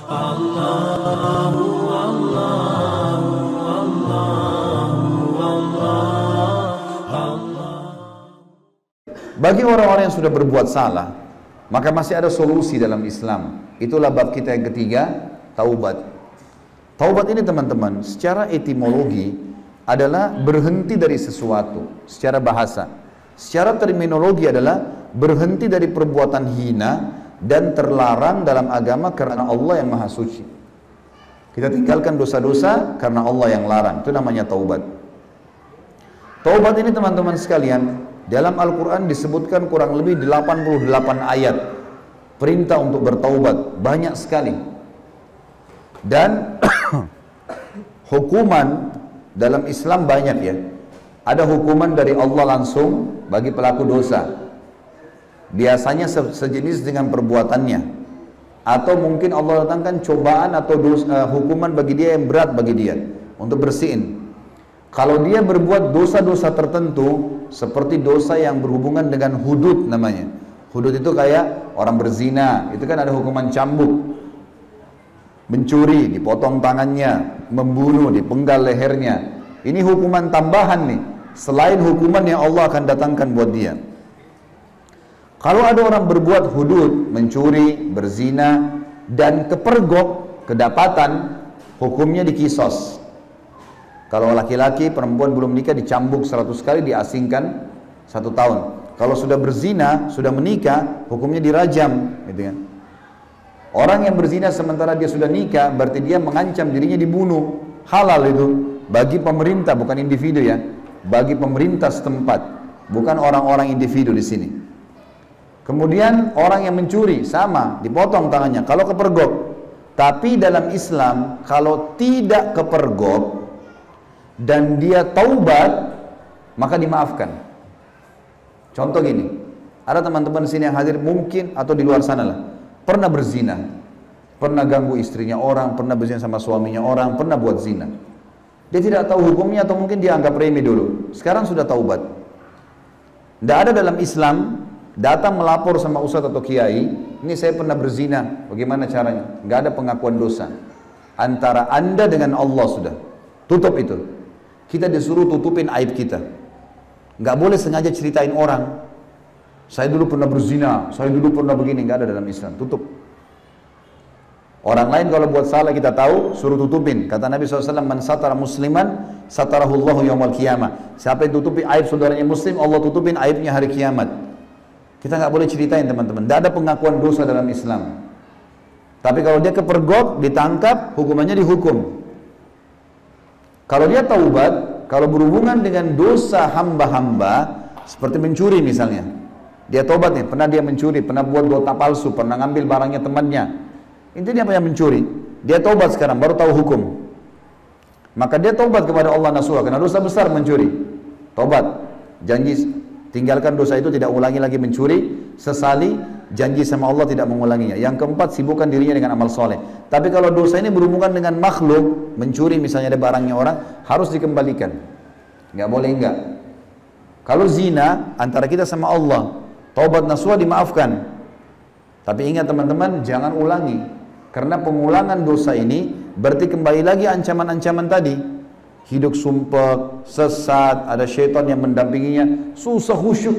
Bagi orang-orang yang sudah berbuat salah, maka masih ada solusi dalam Islam. Itulah bab kita yang ketiga, taubat. Taubat ini teman-teman, secara etimologi adalah berhenti dari sesuatu, secara bahasa. Secara terminologi adalah berhenti dari perbuatan hina dan terlarang dalam agama karena Allah yang Maha Suci. Kita tinggalkan dosa-dosa karena Allah yang larang, itu namanya taubat. Taubat ini teman-teman sekalian, dalam Al-Quran disebutkan kurang lebih 88 ayat perintah untuk bertaubat, banyak sekali. Dan hukuman dalam Islam banyak ya. Ada hukuman dari Allah langsung bagi pelaku dosa, biasanya sejenis dengan perbuatannya, atau mungkin Allah datangkan cobaan atau hukuman bagi dia yang berat bagi dia untuk bersihin. Kalau dia berbuat dosa-dosa tertentu, seperti dosa yang berhubungan dengan hudud namanya. Hudud itu kayak orang berzina, itu kan ada hukuman cambuk. Mencuri, dipotong tangannya, membunuh, dipenggal lehernya. Ini hukuman tambahan nih, selain hukuman yang Allah akan datangkan buat dia. Kalau ada orang berbuat hudud, mencuri, berzina, dan kepergok, kedapatan, hukumnya dikisos. Kalau laki-laki, perempuan belum nikah dicambuk 100 kali, diasingkan 1 tahun. Kalau sudah berzina, sudah menikah, hukumnya dirajam, gitu kan. Orang yang berzina sementara dia sudah nikah, berarti dia mengancam dirinya dibunuh. Halal itu bagi pemerintah, bukan individu ya. Bagi pemerintah setempat, bukan orang-orang individu di sini. Kemudian orang yang mencuri sama, dipotong tangannya. Kalau kepergok, tapi dalam Islam kalau tidak kepergok dan dia taubat, maka dimaafkan. Contoh gini, ada teman-teman di sini yang hadir mungkin atau di luar sana lah, pernah berzina, pernah ganggu istrinya orang, pernah berzina sama suaminya orang, pernah buat zina. Dia tidak tahu hukumnya atau mungkin dia anggap remeh dulu. Sekarang sudah taubat. Tidak ada dalam Islam datang melapor sama ustadz atau kiai, ini saya pernah berzina, bagaimana caranya? Nggak ada pengakuan dosa. Antara anda dengan Allah sudah. Tutup itu. Kita disuruh tutupin aib kita. Nggak boleh sengaja ceritain orang. Saya dulu pernah berzina, saya dulu pernah begini, nggak ada dalam Islam. Tutup. Orang lain kalau buat salah kita tahu, suruh tutupin. Kata Nabi SAW, man satara musliman, satarahullahu yawmal qiyamah. Siapa yang tutupi aib saudaranya muslim, Allah tutupin aibnya hari kiamat. Kita nggak boleh ceritain teman-teman. Tidak ada pengakuan dosa dalam Islam. Tapi kalau dia kepergok, ditangkap, hukumannya dihukum. Kalau dia taubat, kalau berhubungan dengan dosa hamba-hamba, seperti mencuri misalnya, dia taubat nih, pernah dia mencuri, pernah buat nota palsu, pernah ngambil barangnya temannya. Intinya apa yang mencuri? Dia taubat sekarang, baru tahu hukum. Maka dia taubat kepada Allah nasuha, karena dosa besar mencuri. Taubat, janji tinggalkan dosa itu, tidak ulangi lagi mencuri, sesali, janji sama Allah tidak mengulanginya. Yang keempat, sibukkan dirinya dengan amal soleh. Tapi kalau dosa ini berhubungan dengan makhluk, mencuri misalnya ada barangnya orang, harus dikembalikan. Nggak boleh enggak. Kalau zina, antara kita sama Allah, taubat nasuha dimaafkan. Tapi ingat teman-teman, jangan ulangi. Karena pengulangan dosa ini berarti kembali lagi ancaman-ancaman tadi. Hidup sumpah, sesat, ada syaitan yang mendampinginya, susah khusyuk.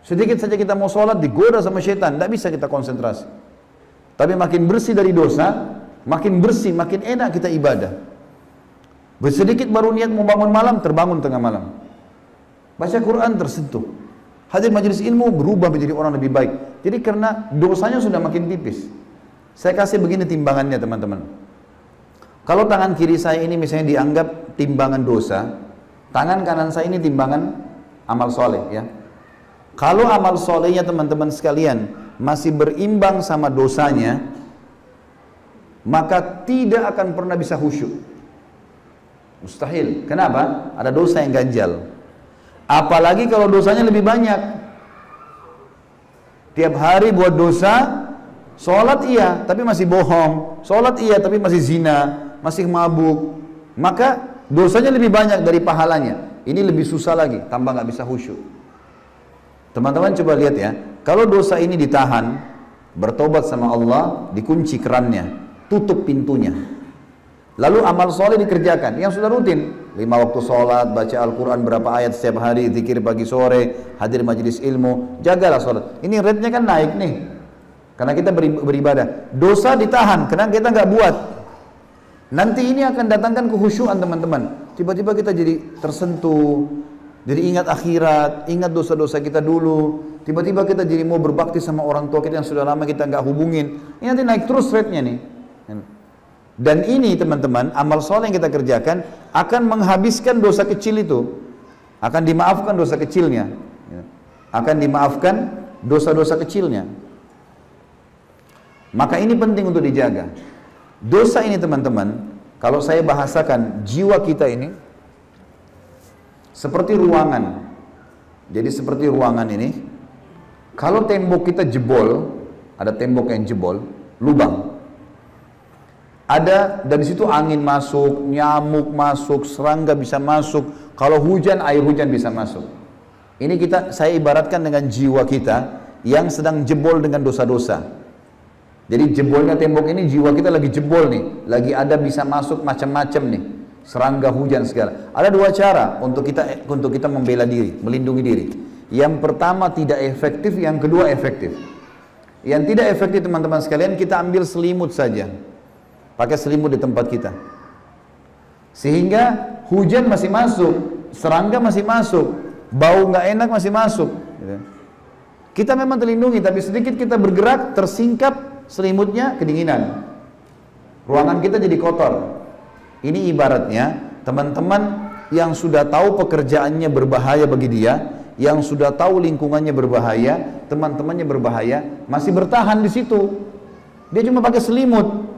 Sedikit saja kita mau sholat digoda sama syaitan, tidak bisa kita konsentrasi. Tapi makin bersih dari dosa, makin bersih, makin enak kita ibadah. Bersedikit baru niat mau bangun malam, terbangun tengah malam. Baca Quran tersentuh. Hadir majelis ilmu berubah menjadi orang lebih baik. Jadi karena dosanya sudah makin tipis. Saya kasih begini timbangannya teman-teman. Kalau tangan kiri saya ini misalnya dianggap timbangan dosa, tangan kanan saya ini timbangan amal soleh ya. Kalau amal solehnya teman-teman sekalian masih berimbang sama dosanya, maka tidak akan pernah bisa khusyuk. Mustahil. Kenapa? Ada dosa yang ganjal. Apalagi kalau dosanya lebih banyak. Tiap hari buat dosa, sholat iya, tapi masih bohong. Sholat iya, tapi masih zina, masih mabuk. Maka dosanya lebih banyak dari pahalanya. Ini lebih susah lagi, tambah nggak bisa khusyuk. Teman-teman coba lihat ya, kalau dosa ini ditahan, bertobat sama Allah, dikunci kerannya, tutup pintunya. Lalu amal soleh dikerjakan, yang sudah rutin, 5 waktu sholat, baca Al-Quran berapa ayat setiap hari, zikir pagi sore, hadir majelis ilmu, jagalah sholat. Ini rate-nya kan naik nih, karena kita beribadah. Dosa ditahan, karena kita nggak buat. Nanti ini akan datangkan kehusyuan teman-teman. Tiba-tiba kita jadi tersentuh, jadi ingat akhirat, ingat dosa-dosa kita dulu. Tiba-tiba kita jadi mau berbakti sama orang tua kita yang sudah lama kita nggak hubungin. Ini nanti naik terus rate-nya nih. Dan ini teman-teman, amal soleh yang kita kerjakan akan menghabiskan dosa kecil itu. Akan dimaafkan dosa kecilnya. Akan dimaafkan dosa-dosa kecilnya. Maka ini penting untuk dijaga. Dosa ini teman-teman, kalau saya bahasakan jiwa kita ini seperti ruangan. Jadi seperti ruangan ini, kalau tembok kita jebol, ada tembok yang jebol, lubang. Ada dari situ angin masuk, nyamuk masuk, serangga bisa masuk. Kalau hujan, air hujan bisa masuk. Ini saya ibaratkan dengan jiwa kita yang sedang jebol dengan dosa-dosa. Jadi jebolnya tembok ini jiwa kita lagi jebol nih, lagi ada bisa masuk macam-macam nih, serangga, hujan segala. Ada 2 cara untuk kita membela diri, melindungi diri. Yang pertama tidak efektif, yang kedua efektif. Yang tidak efektif teman-teman sekalian, kita ambil selimut saja. Pakai selimut di tempat kita, sehingga hujan masih masuk, serangga masih masuk, bau nggak enak masih masuk. Kita memang terlindungi, tapi sedikit kita bergerak, tersingkap selimutnya, kedinginan. Ruangan kita jadi kotor. Ini ibaratnya teman-teman yang sudah tahu pekerjaannya berbahaya bagi dia, yang sudah tahu lingkungannya berbahaya, teman-temannya berbahaya, masih bertahan di situ. Dia cuma pakai selimut.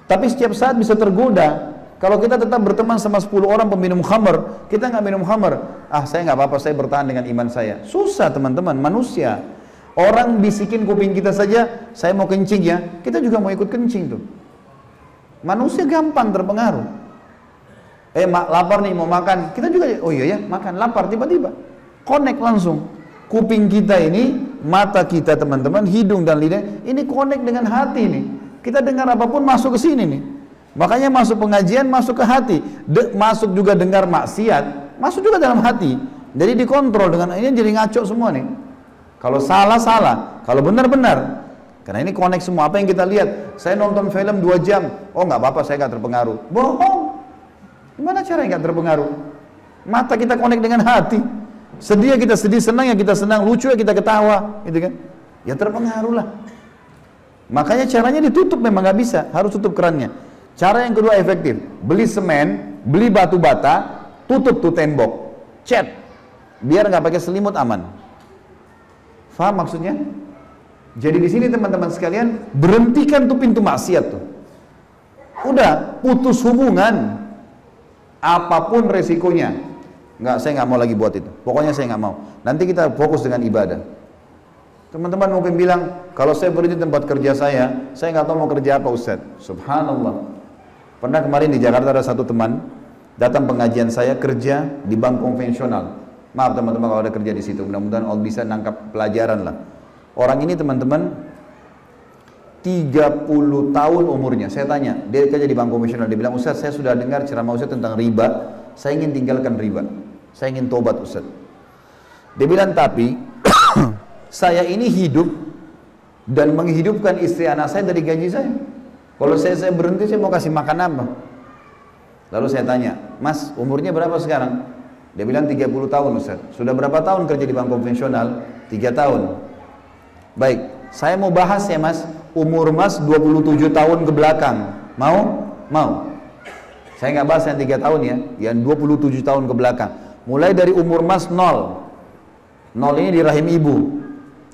Tapi setiap saat bisa tergoda. Kalau kita tetap berteman sama 10 orang peminum khamr, kita nggak minum khamr. Saya nggak apa-apa, saya bertahan dengan iman saya. Susah teman-teman, manusia. Orang bisikin kuping kita saja, saya mau kencing ya, kita juga mau ikut kencing tuh. Manusia gampang terpengaruh. Lapar nih mau makan, kita juga, oh iya ya, makan, lapar, tiba-tiba connect langsung. Kuping kita ini, mata kita teman-teman, hidung dan lidah, ini connect dengan hati nih. Kita dengar apapun masuk ke sini nih. Makanya masuk pengajian masuk ke hati. Masuk juga dengar maksiat, masuk juga dalam hati. Jadi dikontrol dengan ini, jadi ngaco semua nih. Kalau salah salah, kalau benar benar. Karena ini connect semua. Apa yang kita lihat? Saya nonton film 2 jam. Oh nggak apa-apa, saya nggak terpengaruh. Bohong. Gimana caranya nggak terpengaruh? Mata kita connect dengan hati. Sedih kita sedih, senang ya kita senang, lucu ya kita ketawa, gitu kan? Ya terpengaruh lah. Makanya caranya ditutup, memang nggak bisa, harus tutup kerannya. Cara yang kedua efektif, beli semen, beli batu bata, tutup tuh tembok, cat, biar nggak pakai selimut, aman. Faham maksudnya? Jadi di sini teman-teman sekalian, berhentikan tuh pintu maksiat tuh. Udah, putus hubungan, apapun resikonya. Saya nggak mau lagi buat itu. Pokoknya saya nggak mau. Nanti kita fokus dengan ibadah. Teman-teman mungkin bilang, kalau saya berhenti tempat kerja saya nggak tahu mau kerja apa Ustaz. Subhanallah. Pernah kemarin di Jakarta ada satu teman, datang pengajian saya kerja di bank konvensional. Maaf teman-teman kalau ada kerja di situ, mudah-mudahan Allah bisa nangkap pelajaran lah. Orang ini teman-teman, 30 tahun umurnya. Saya tanya, dia kerja di bank konvensional, dia bilang, Ustaz saya sudah dengar ceramah Ustaz tentang riba, saya ingin tinggalkan riba, saya ingin tobat Ustaz. Dia bilang, tapi saya ini hidup dan menghidupkan istri anak saya dari gaji saya. Kalau saya berhenti, saya mau kasih makan apa? Lalu saya tanya, Mas umurnya berapa sekarang? Dia bilang 30 tahun Ustaz. Sudah berapa tahun kerja di bank konvensional? 3 tahun. Baik, saya mau bahas ya Mas, umur Mas 27 tahun ke belakang. Mau? Mau. Saya nggak bahas yang 3 tahun ya, yang 27 tahun ke belakang. Mulai dari umur Mas 0. 0 ini di rahim ibu.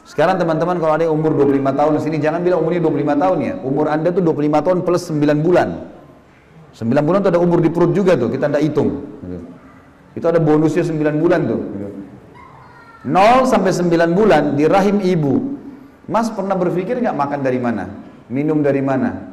Sekarang teman-teman kalau ada yang umur 25 tahun di sini, jangan bilang umurnya 25 tahun ya. Umur Anda tuh 25 tahun plus 9 bulan. 9 bulan tuh ada umur di perut juga tuh, kita tidak hitung. Itu ada bonusnya 9 bulan tuh. 0 sampai 9 bulan di rahim ibu. Mas pernah berpikir nggak makan dari mana? Minum dari mana?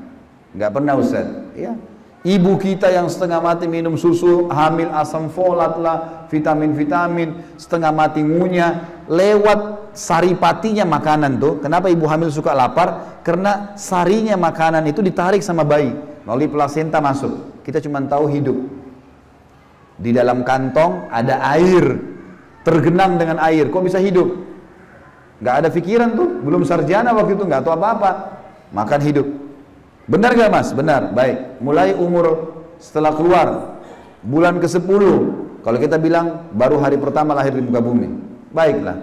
Nggak pernah Ustaz. Ya. Ibu kita yang setengah mati minum susu, hamil asam folat lah, vitamin-vitamin, setengah mati ngunyah, lewat saripatinya makanan tuh, kenapa ibu hamil suka lapar? Karena sarinya makanan itu ditarik sama bayi, melalui plasenta masuk. Kita cuma tahu hidup. Di dalam kantong ada air, tergenang dengan air, kok bisa hidup? Gak ada pikiran tuh, belum sarjana waktu itu, gak tahu apa-apa, makan hidup. Benar gak mas? Benar, baik. Mulai umur setelah keluar, bulan ke-10, kalau kita bilang baru hari pertama lahir di muka bumi, baiklah.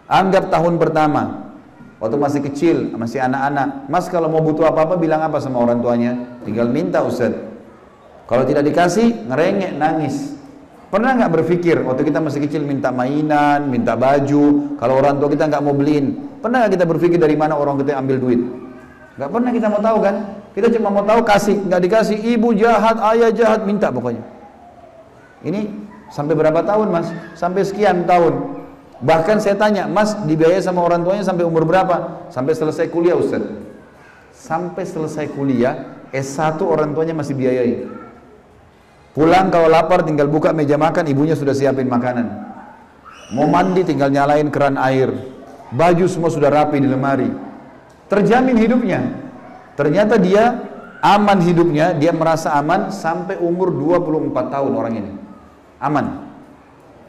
Anggap tahun pertama, waktu masih kecil, masih anak-anak, mas kalau mau butuh apa-apa bilang apa sama orang tuanya? Tinggal minta Ustaz. Kalau tidak dikasih, ngerengek, nangis. Pernah nggak berpikir waktu kita masih kecil minta mainan, minta baju, kalau orang tua kita nggak mau beliin? Pernah nggak kita berpikir dari mana orang kita ambil duit? Nggak pernah kita mau tahu kan? Kita cuma mau tahu kasih, nggak dikasih, ibu jahat, ayah jahat, minta pokoknya. Ini sampai berapa tahun mas? Sampai sekian tahun. Bahkan saya tanya, mas dibiayai sama orang tuanya sampai umur berapa? Sampai selesai kuliah Ustaz. Sampai selesai kuliah, S1 orang tuanya masih biayai. Pulang kalau lapar tinggal buka meja makan, ibunya sudah siapin makanan. Mau mandi tinggal nyalain keran air. Baju semua sudah rapi di lemari. Terjamin hidupnya. Ternyata dia aman hidupnya, dia merasa aman sampai umur 24 tahun orang ini. Aman.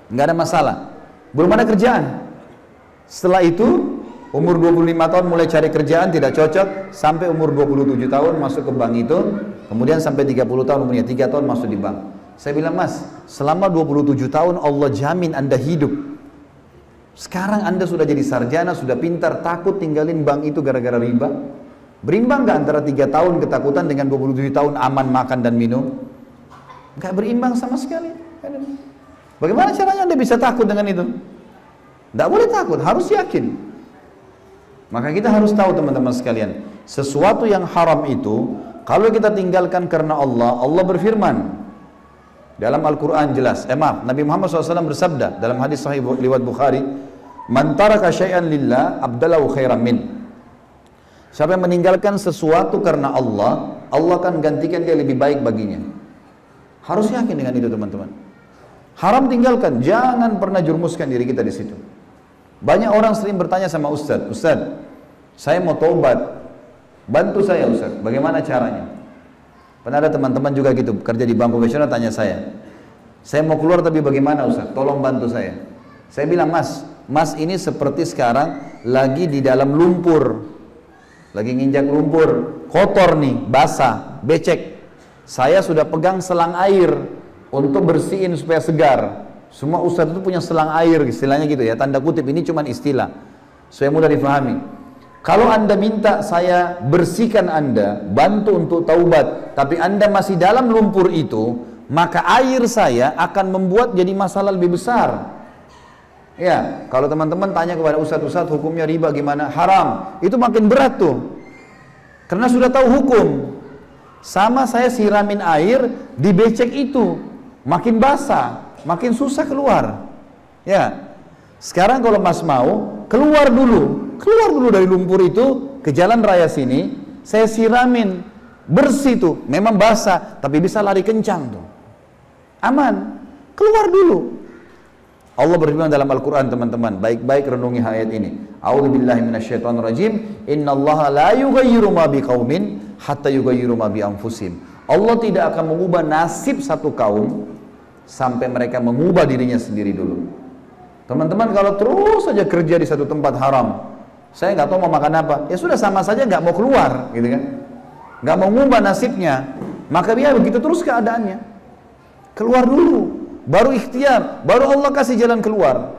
Nggak ada masalah. Belum ada kerjaan. Setelah itu umur 25 tahun mulai cari kerjaan, tidak cocok, sampai umur 27 tahun masuk ke bank itu, kemudian sampai 30 tahun umurnya, 3 tahun masuk di bank. Saya bilang, mas, selama 27 tahun Allah jamin Anda hidup. Sekarang Anda sudah jadi sarjana, sudah pintar, takut tinggalin bank itu gara-gara riba? Berimbang gak antara 3 tahun ketakutan dengan 27 tahun aman makan dan minum? Gak berimbang sama sekali. Bagaimana caranya Anda bisa takut dengan itu? Tidak boleh takut, harus yakin. Maka kita harus tahu teman-teman sekalian, sesuatu yang haram itu, kalau kita tinggalkan karena Allah, Allah berfirman dalam Al-Quran jelas, Nabi Muhammad SAW bersabda dalam hadis sahih riwayat Bukhari, man taraka syai'an lillah abdalahu khairan min. Siapa yang meninggalkan sesuatu karena Allah, Allah akan gantikan dia lebih baik baginya. Harus yakin dengan itu teman-teman. Haram tinggalkan, jangan pernah jurmuskan diri kita di situ. Banyak orang sering bertanya sama Ustaz, Ustaz, saya mau taubat, bantu saya Ustaz, bagaimana caranya? Pernah ada teman-teman juga gitu, kerja di bank profesional tanya saya mau keluar tapi bagaimana Ustaz, tolong bantu saya. Saya bilang, mas ini seperti sekarang lagi di dalam lumpur, lagi nginjak lumpur, kotor nih, basah, becek. Saya sudah pegang selang air untuk bersihin supaya segar. Semua ustadz itu punya selang air, istilahnya gitu ya, tanda kutip, ini cuma istilah supaya mudah difahami. Kalau Anda minta saya bersihkan Anda, bantu untuk taubat, tapi Anda masih dalam lumpur itu, maka air saya akan membuat jadi masalah lebih besar. Ya, kalau teman-teman tanya kepada ustadz hukumnya riba gimana? Haram. Itu makin berat tuh. Karena sudah tahu hukum. Sama saya siramin air di becek itu, makin basah, makin susah keluar. Ya. Sekarang kalau mas mau, keluar dulu dari lumpur itu ke jalan raya sini, saya siramin, bersih tuh, memang basah, tapi bisa lari kencang tuh. Aman. Keluar dulu. Allah berfirman dalam Al-Quran teman-teman, baik-baik renungi ayat ini. A'udzubillahi minasyaitonirrajim. Innallaha la yughayyiru ma biqaumin hatta yughayyiru ma bi anfusihim. Allah tidak akan mengubah nasib satu kaum sampai mereka mengubah dirinya sendiri dulu. Teman-teman kalau terus saja kerja di satu tempat haram, saya nggak tahu mau makan apa, ya sudah sama saja nggak mau keluar, gitu kan? Nggak mau mengubah nasibnya, maka dia begitu terus keadaannya. Keluar dulu. Baru ikhtiar, baru Allah kasih jalan keluar.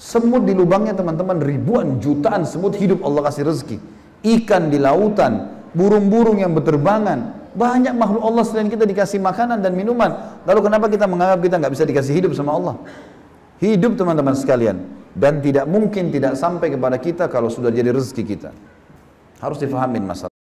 Semut di lubangnya teman-teman, ribuan jutaan semut hidup Allah kasih rezeki. Ikan di lautan, burung-burung yang berterbangan, banyak makhluk Allah selain kita dikasih makanan dan minuman. Lalu kenapa kita menganggap kita nggak bisa dikasih hidup sama Allah? Hidup teman-teman sekalian, dan tidak mungkin tidak sampai kepada kita kalau sudah jadi rezeki kita. Harus difahamin masalah.